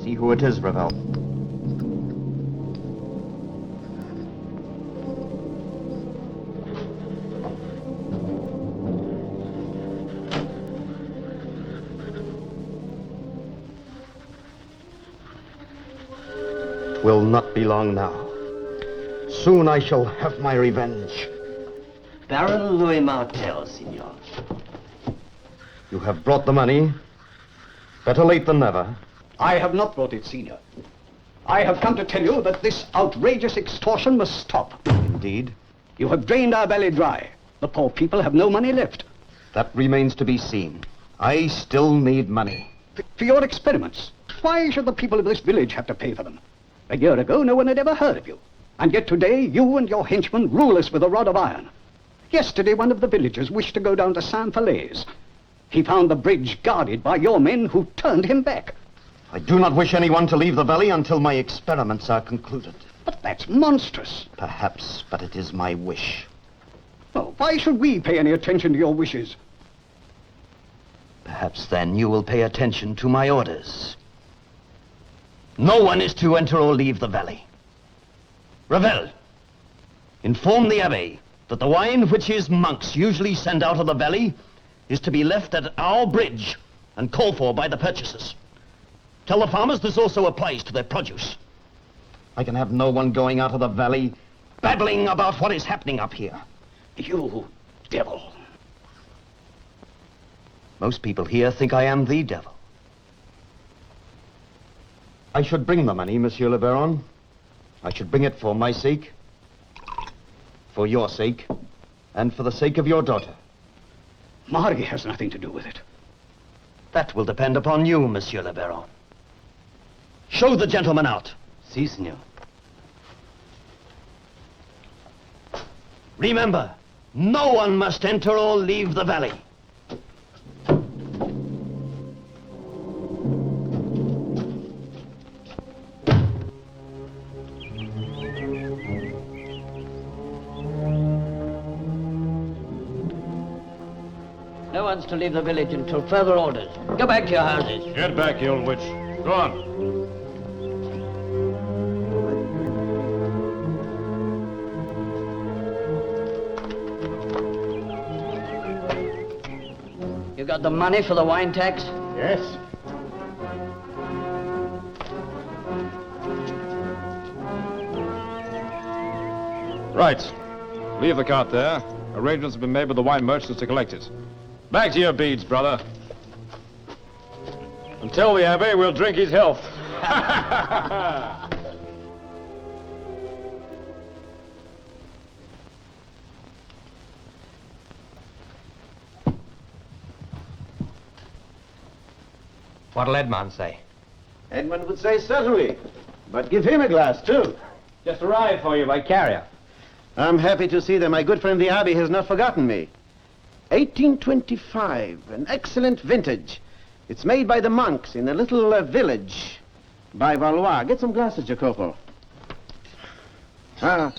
See who it is, Ravel. Will not be long now. Soon I shall have my revenge. Baron Louis Martel, Signor. You have brought the money. Better late than never. I have not brought it, Senior. I have come to tell you that this outrageous extortion must stop. Indeed. You have drained our valley dry. The poor people have no money left. That remains to be seen. I still need money. For your experiments. Why should the people of this village have to pay for them? A year ago, no one had ever heard of you. And yet today, you and your henchmen rule us with a rod of iron. Yesterday, one of the villagers wished to go down to Saint-Falaise. He found the bridge guarded by your men who turned him back. I do not wish anyone to leave the valley until my experiments are concluded. But that's monstrous. Perhaps, but it is my wish. Oh, why should we pay any attention to your wishes? Perhaps then you will pay attention to my orders. No one is to enter or leave the valley. Ravel, inform the Abbé that the wine which his monks usually send out of the valley is to be left at our bridge and called for by the purchasers. Tell the farmers this also applies to their produce. I can have no one going out of the valley babbling about what is happening up here. You devil. Most people here think I am the devil. I should bring the money, Monsieur le Baron. I should bring it for my sake, for your sake, and for the sake of your daughter. Marie has nothing to do with it. That will depend upon you, Monsieur le Baron. Show the gentleman out. Si, senor. Remember, no one must enter or leave the valley. No one's to leave the village until further orders. Go back to your houses. Get back, you old witch. Go on. You got the money for the wine tax? Yes. Right. Leave the cart there. Arrangements have been made with the wine merchants to collect it. Back to your beads, brother. And tell the Abbé we'll drink his health. What'll Edmond say? Edmund would say certainly, but give him a glass, too. Just arrived for you by carrier. I'm happy to see that my good friend the Abbé has not forgotten me. 1825, an excellent vintage. It's made by the monks in a little village by Valois. Get some glasses, Jacopo. Ah,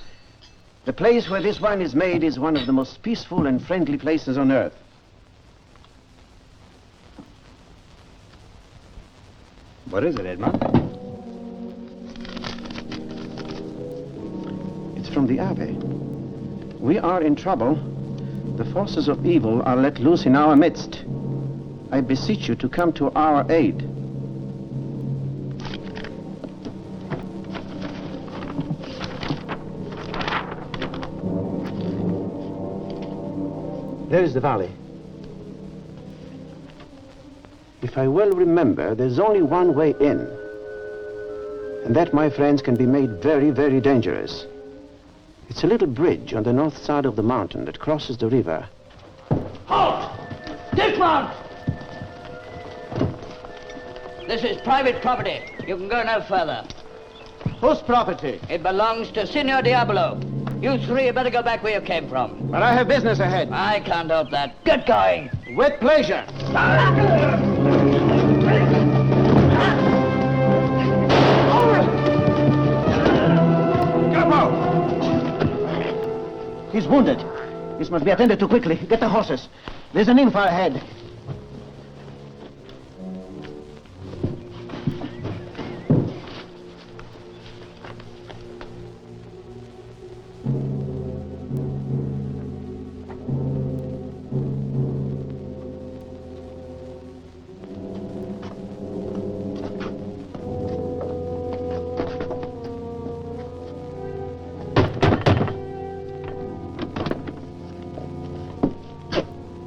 the place where this wine is made is one of the most peaceful and friendly places on earth. What is it, Edmond? It's from the Abbé. We are in trouble. The forces of evil are let loose in our midst. I beseech you to come to our aid. There is the valley. If I well remember, there's only one way in. And that, my friends, can be made very, very dangerous. It's a little bridge on the north side of the mountain that crosses the river. Halt! Dismount! This is private property. You can go no further. Whose property? It belongs to Signor Diablo. You three had better go back where you came from. But I have business ahead. I can't help that. Get going! With pleasure. He's wounded. This must be attended to quickly. Get the horses. There's an inn far ahead.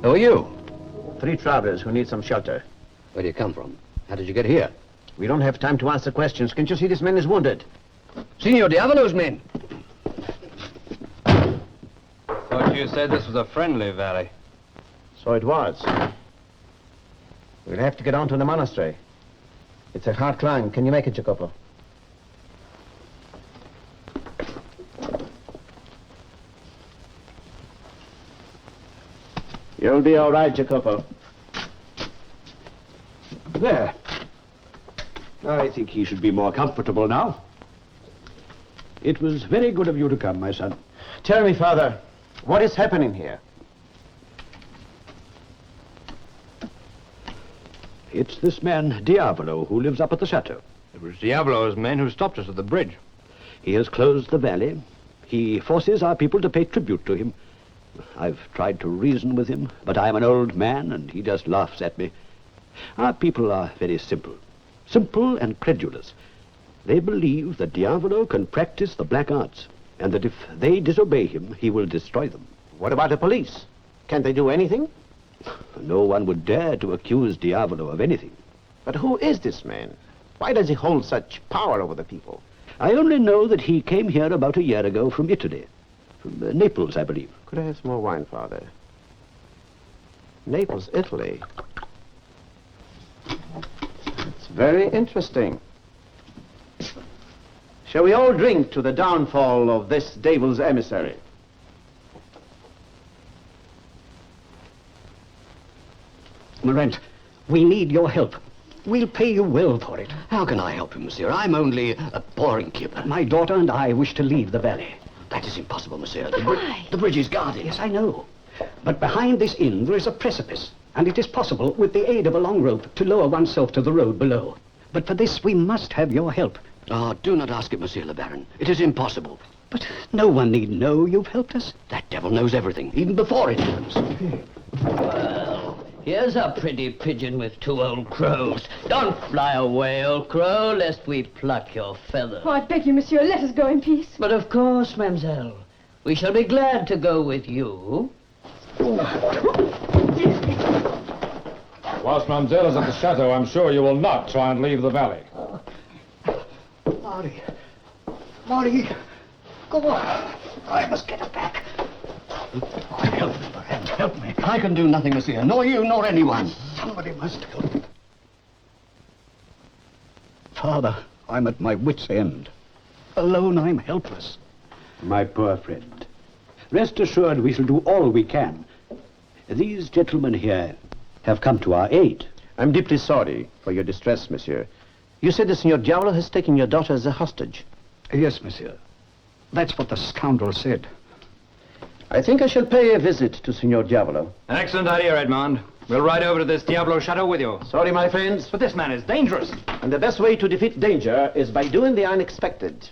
Who are you? 3 travelers who need some shelter. Where do you come from? How did you get here? We don't have time to answer questions. Can't you see this man is wounded? Senor Diavolo's men. Thought you said this was a friendly valley. So it was. We'll have to get on to the monastery. It's a hard climb. Can you make it, Jacopo? You'll be all right, Jacopo. There. I think he should be more comfortable now. It was very good of you to come, my son. Tell me, Father, what is happening here? It's this man, Diavolo, who lives up at the chateau. It was Diavolo's men who stopped us at the bridge. He has closed the valley. He forces our people to pay tribute to him. I've tried to reason with him, but I'm an old man, and he just laughs at me. Our people are very simple. Simple and credulous. They believe that Diavolo can practice the black arts, and that if they disobey him, he will destroy them. What about the police? Can't they do anything? No one would dare to accuse Diavolo of anything. But who is this man? Why does he hold such power over the people? I only know that he came here about a year ago from Italy. From Naples, I believe. Could I have some more wine, Father? Naples, Italy. It's very interesting. Shall we all drink to the downfall of this devil's emissary? Morent, we need your help. We'll pay you well for it. How can I help you, monsieur? I'm only a poor innkeeper. My daughter and I wish to leave the valley. That is impossible, monsieur. But why? The bridge is guarded. Yes, I know. But behind this inn there is a precipice, and it is possible, with the aid of a long rope, to lower oneself to the road below. But for this we must have your help. Ah, do not ask it, monsieur le baron. It is impossible. But no one need know you've helped us. That devil knows everything, even before it happens. Well, here's a pretty pigeon with 2 old crows. Don't fly away, old crow, lest we pluck your feather. Oh, I beg you, monsieur, let us go in peace. But of course, mademoiselle, we shall be glad to go with you. Whilst Mademoiselle is at the chateau, I'm sure you will not try and leave the valley. Marty, go on. I must get her back. Help me, Morent, help me. I can do nothing, monsieur, nor you, nor anyone. Somebody must help me. Father, I'm at my wit's end. Alone, I'm helpless. My poor friend. Rest assured we shall do all we can. These gentlemen here have come to our aid. I'm deeply sorry for your distress, monsieur. You said the Signor Diavolo has taken your daughter as a hostage. Yes, monsieur. That's what the scoundrel said. I think I shall pay a visit to Signor Diavolo. An excellent idea, Edmond. We'll ride over to this Diavolo chateau with you. Sorry, my friends, But this man is dangerous. and the best way to defeat danger is by doing the unexpected.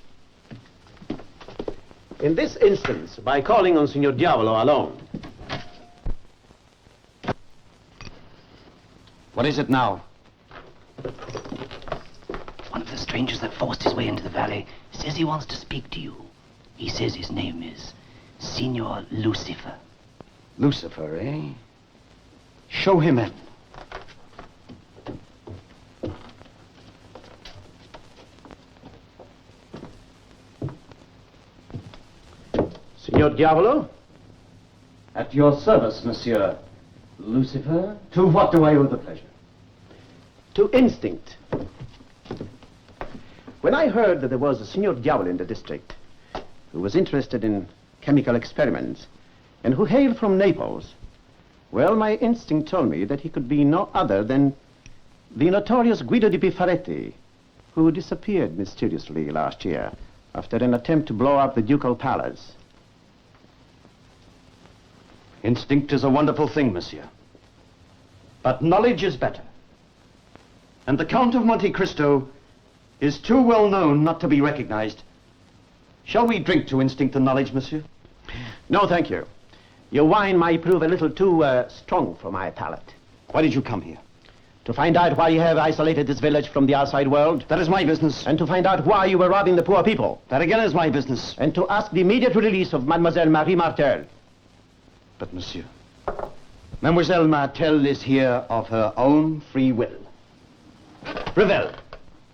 In this instance, by calling on Signor Diavolo alone. What is it now? One of the strangers that forced his way into the valley says he wants to speak to you. He says his name is Signor Lucifer. Lucifer, eh? Show him in. Signor Diavolo? At your service, monsieur. Lucifer? To what do I owe the pleasure? To instinct. When I heard that there was a Signor Diavolo in the district who was interested in chemical experiments and who hailed from Naples, well, my instinct told me that he could be no other than the notorious Guido di Pifaretti, who disappeared mysteriously last year after an attempt to blow up the ducal palace. Instinct is a wonderful thing, monsieur. But knowledge is better. And the Count of Monte Cristo is too well known not to be recognized. Shall we drink to instinct and knowledge, monsieur? No, thank you. Your wine might prove a little too strong for my palate. Why did you come here? To find out why you have isolated this village from the outside world. That is my business. And to find out why you were robbing the poor people. That again is my business. And to ask the immediate release of Mademoiselle Marie Martel. But, monsieur, Mademoiselle Martel is here of her own free will. Revel,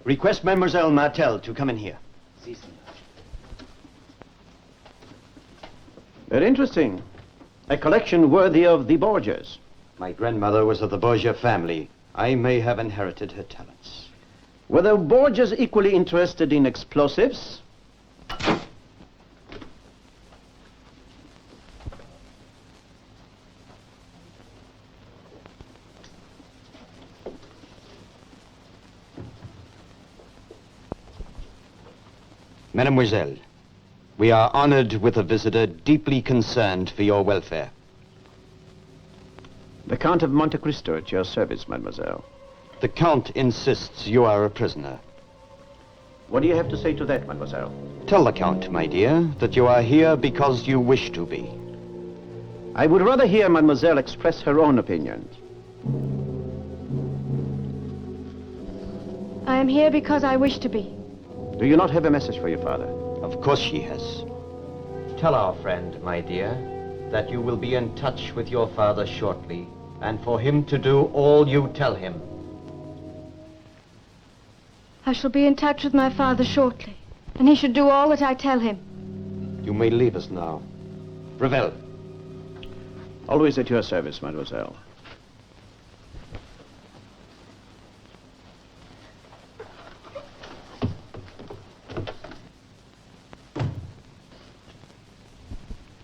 request Mademoiselle Martel to come in here. Very interesting. A collection worthy of the Borgias. My grandmother was of the Borgia family. I may have inherited her talents. Were the Borgias equally interested in explosives? Mademoiselle, we are honored with a visitor deeply concerned for your welfare. The Count of Monte Cristo at your service, mademoiselle. The Count insists you are a prisoner. What do you have to say to that, mademoiselle? Tell the Count, my dear, that you are here because you wish to be. I would rather hear mademoiselle express her own opinions. I am here because I wish to be. Do you not have a message for your father? Of course she has. Tell our friend, my dear, that you will be in touch with your father shortly, and for him to do all you tell him. I shall be in touch with my father shortly, and he should do all that I tell him. You may leave us now. Revel. Always at your service, mademoiselle.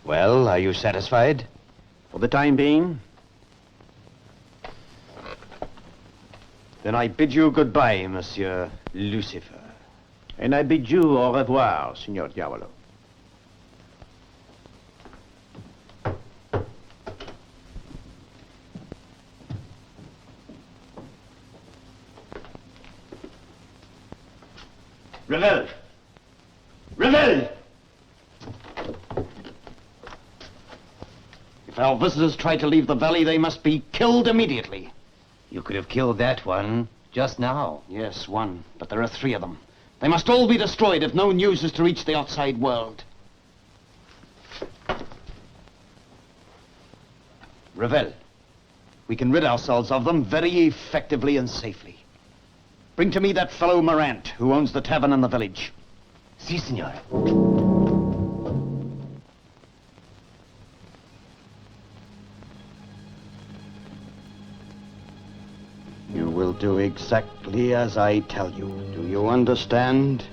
Well, are you satisfied? For the time being, Then I bid you goodbye, Monsieur Lucifer. and I bid you au revoir, Signor Diavolo. Revel! Revel! If our visitors try to leave the valley, they must be killed immediately. You could have killed that one just now. Yes, one, but there are 3 of them. They must all be destroyed if no news is to reach the outside world. Revel, we can rid ourselves of them very effectively and safely. Bring to me that fellow Morant, who owns the tavern in the village. Si, signore. You will do exactly as I tell you. Do you understand?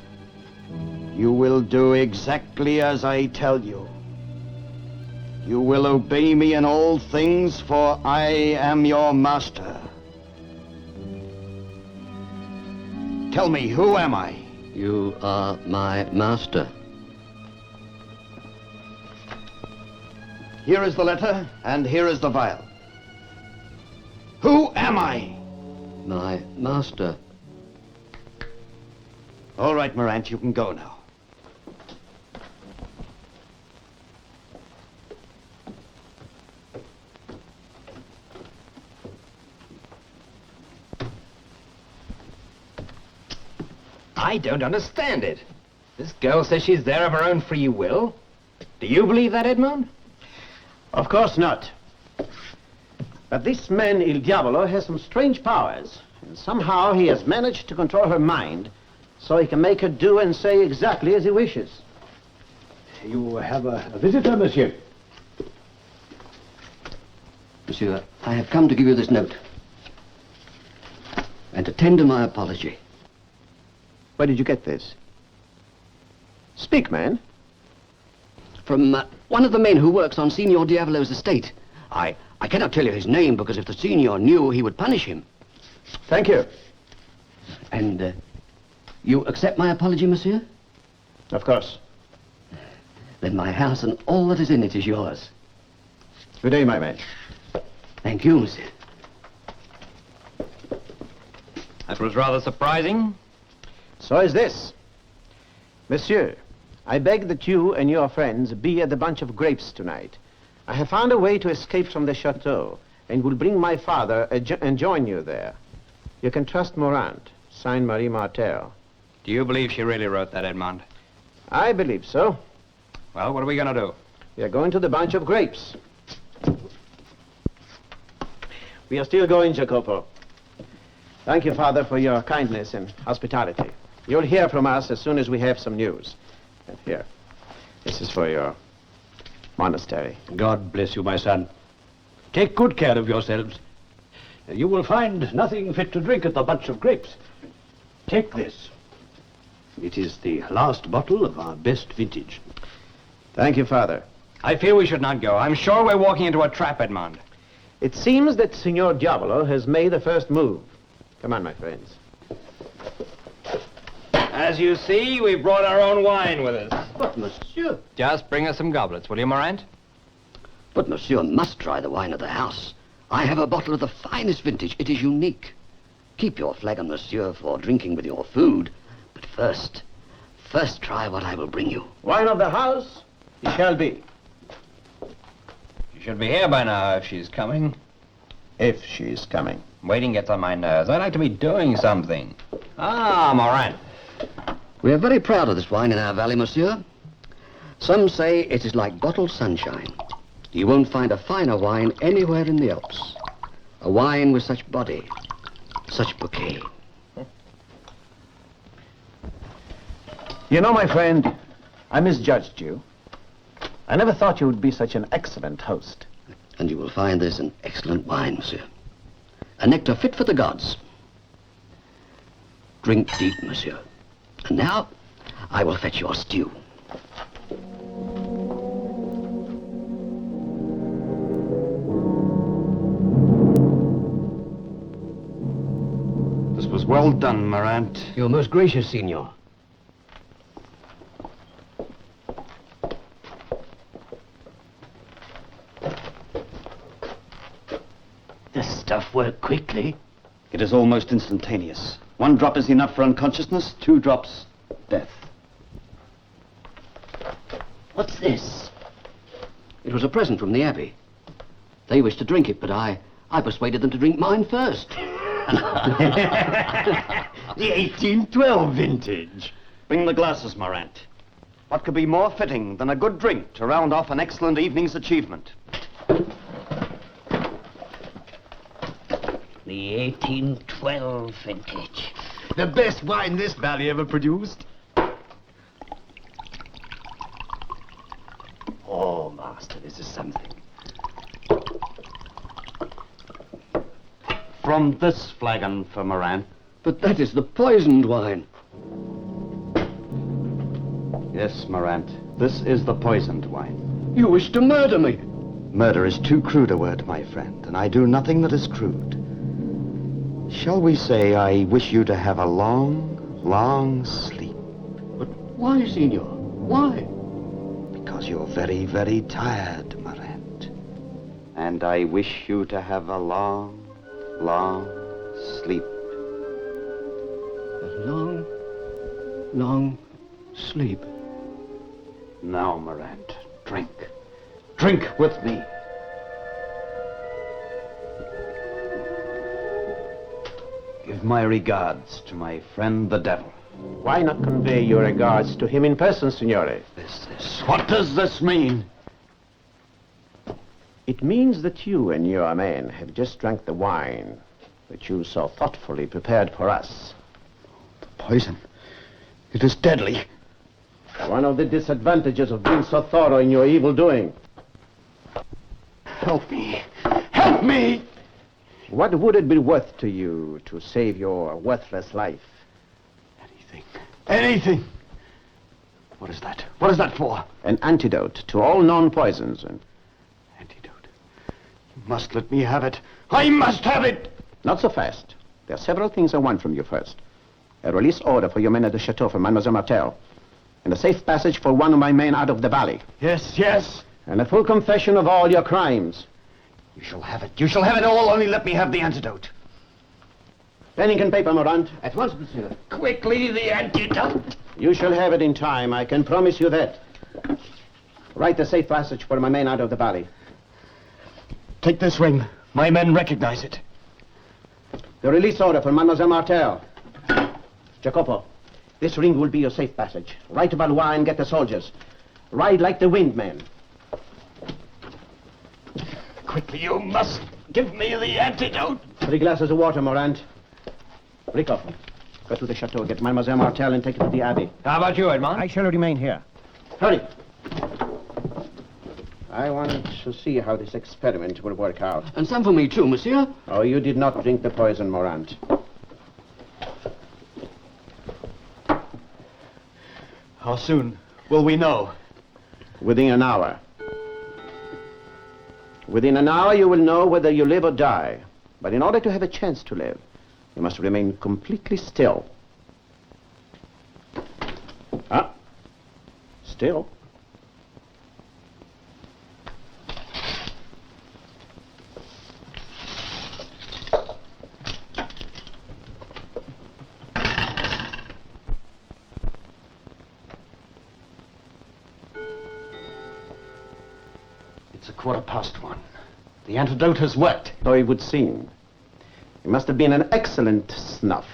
You will do exactly as I tell you. You will obey me in all things, for I am your master. Tell me, who am I? You are my master. Here is the letter, and here is the vial. Who am I? My master. All right, Morant, you can go now. I don't understand it. This girl says she's there of her own free will. Do you believe that, Edmond? Of course not. But this man, Il Diavolo, has some strange powers. And somehow he has managed to control her mind so he can make her do and say exactly as he wishes. You have a visitor, monsieur. Monsieur, I have come to give you this note. And to tender my apology. Where did you get this? Speak, man. From one of the men who works on Signor Diavolo's estate. I cannot tell you his name because if the Signor knew, he would punish him. Thank you. And you accept my apology, monsieur? Of course. Then my house and all that is in it is yours. Good day, my man. Thank you, monsieur. That was rather surprising. So is this. Monsieur, I beg that you and your friends be at the Bunch of Grapes tonight. I have found a way to escape from the chateau and will bring my father and join you there. You can trust Morant. Signed, Marie Martel. Do you believe she really wrote that, Edmond? I believe so. Well, what are we going to do? We are going to the Bunch of Grapes. We are still going, Jacopo. Thank you, Father, for your kindness and hospitality. You'll hear from us as soon as we have some news. And here, this is for your monastery. God bless you, my son. Take good care of yourselves. You will find nothing fit to drink at the Bunch of Grapes. Take this. It is the last bottle of our best vintage. Thank you, Father. I fear we should not go. I'm sure we're walking into a trap, Edmond. It seems that Signor Diavolo has made the first move. Come on, my friends. As you see, we brought our own wine with us. But, monsieur... Just bring us some goblets, will you, Morant? But monsieur must try the wine of the house. I have a bottle of the finest vintage. It is unique. Keep your flagon, monsieur, for drinking with your food. But first try what I will bring you. Wine of the house, it shall be. She should be here by now if she's coming. If she's coming. Waiting gets on my nerves. I like to be doing something. Ah, Morant. We are very proud of this wine in our valley, monsieur. Some say it is like bottled sunshine. You won't find a finer wine anywhere in the Alps. A wine with such body, such bouquet. You know, my friend, I misjudged you. I never thought you would be such an excellent host. And you will find this an excellent wine, monsieur. A nectar fit for the gods. Drink deep, monsieur. And now, I will fetch your stew. This was well done, Morant. You're most gracious, Signor. This stuff worked quickly. It is almost instantaneous. 1 drop is enough for unconsciousness, 2 drops, death. What's this? It was a present from the Abbey. They wished to drink it, but I persuaded them to drink mine first. The 1812 vintage. Bring the glasses, Morant. What could be more fitting than a good drink to round off an excellent evening's achievement? The 1812 vintage. The best wine this valley ever produced. Oh, master, this is something. From this flagon for Morant. But that is the poisoned wine. Yes, Morant, this is the poisoned wine. You wish to murder me. Murder is too crude a word, my friend, and I do nothing that is crude. Shall we say I wish you to have a long, long sleep? But why, Signor? Why? Because you're very, very tired, Morant. And I wish you to have a long, long sleep. A long, long sleep. Now, Morant, drink. Drink with me. Give my regards to my friend the devil. Why not convey your regards to him in person, Signore? What does this mean? It means that you and your men have just drank the wine that you so thoughtfully prepared for us. Poison. It is deadly. One of the disadvantages of being so thorough in your evil doing. Help me. Help me! What would it be worth to you to save your worthless life? Anything. Anything. What is that? What is that for? An antidote to all known poisons. And Antidote. You must let me have it. I must have it! not so fast. There are several things I want from you first. A release order for your men at the chateau for Mademoiselle Martel. And a safe passage for one of my men out of the valley. Yes, yes. And a full confession of all your crimes. You shall have it. You shall have it all, only let me have the antidote. Pen, ink, and paper, Morant. At once, monsieur. Quickly, the antidote. You shall have it in time, I can promise you that. Write the safe passage for my men out of the valley. Take this ring. My men recognize it. The release order for Mademoiselle Martel. Jacopo, this ring will be your safe passage. Write to Valois and get the soldiers. Ride like the wind, men. Quickly, you must. Give me the antidote. 3 glasses of water, Morant. Rico, go to the chateau, get Mademoiselle Martel and take her to the Abbey. How about you, Edmond? I shall remain here. Hurry. I want to see how this experiment will work out. And some for me too, monsieur. Oh, you did not drink the poison, Morant. How soon will we know? Within an hour. Within an hour, you will know whether you live or die. But in order to have a chance to live, you must remain completely still. Ah, still. It's 1:15. The antidote has worked. So it would seem. It must have been an excellent snuff.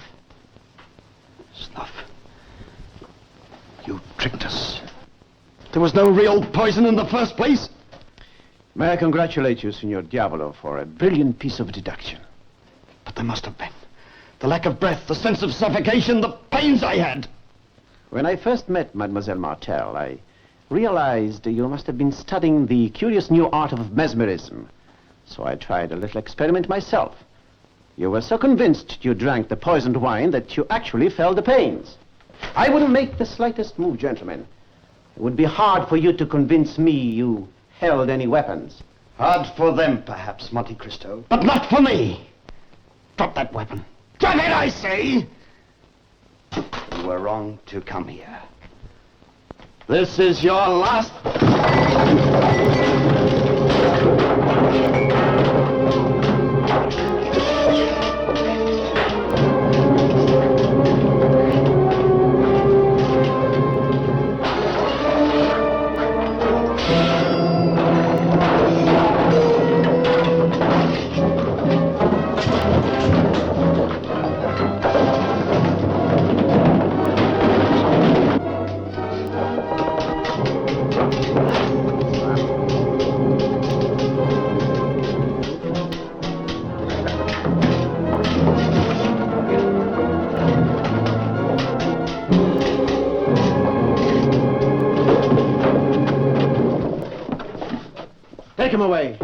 Snuff. You tricked us. There was no real poison in the first place. May I congratulate you, Signor Diavolo, for a brilliant piece of deduction. But there must have been. The lack of breath, the sense of suffocation, the pains I had. When I first met Mademoiselle Martel, I realized you must have been studying the curious new art of mesmerism. So I tried a little experiment myself. You were so convinced you drank the poisoned wine that you actually felt the pains. I wouldn't make the slightest move, gentlemen. It would be hard for you to convince me you held any weapons. Hard for them, perhaps, Monte Cristo. But not for me. Drop that weapon. Drop it, I say! You were wrong to come here. This is your last... Take him away.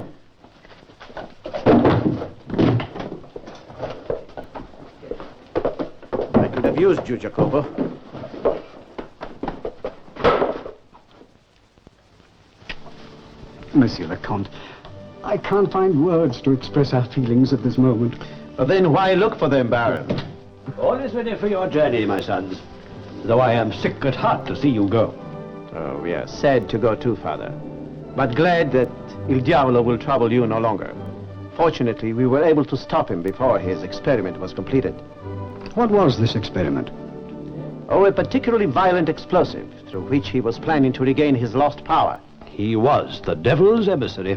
I could have used you, Jacopo. Monsieur le Comte, I can't find words to express our feelings at this moment. Then why look for them, Baron? All is ready for your journey, my sons. Though I am sick at heart to see you go. Oh, we are sad to go too, Father. But glad that Il Diavolo will trouble you no longer. Fortunately, we were able to stop him before his experiment was completed. What was this experiment? Oh, a particularly violent explosive through which he was planning to regain his lost power. He was the devil's emissary.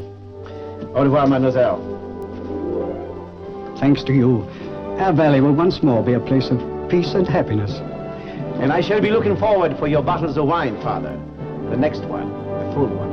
Au revoir, mademoiselle. Thanks to you, our valley will once more be a place of peace and happiness. And I shall be looking forward for your bottles of wine, Father. The next one, the full one.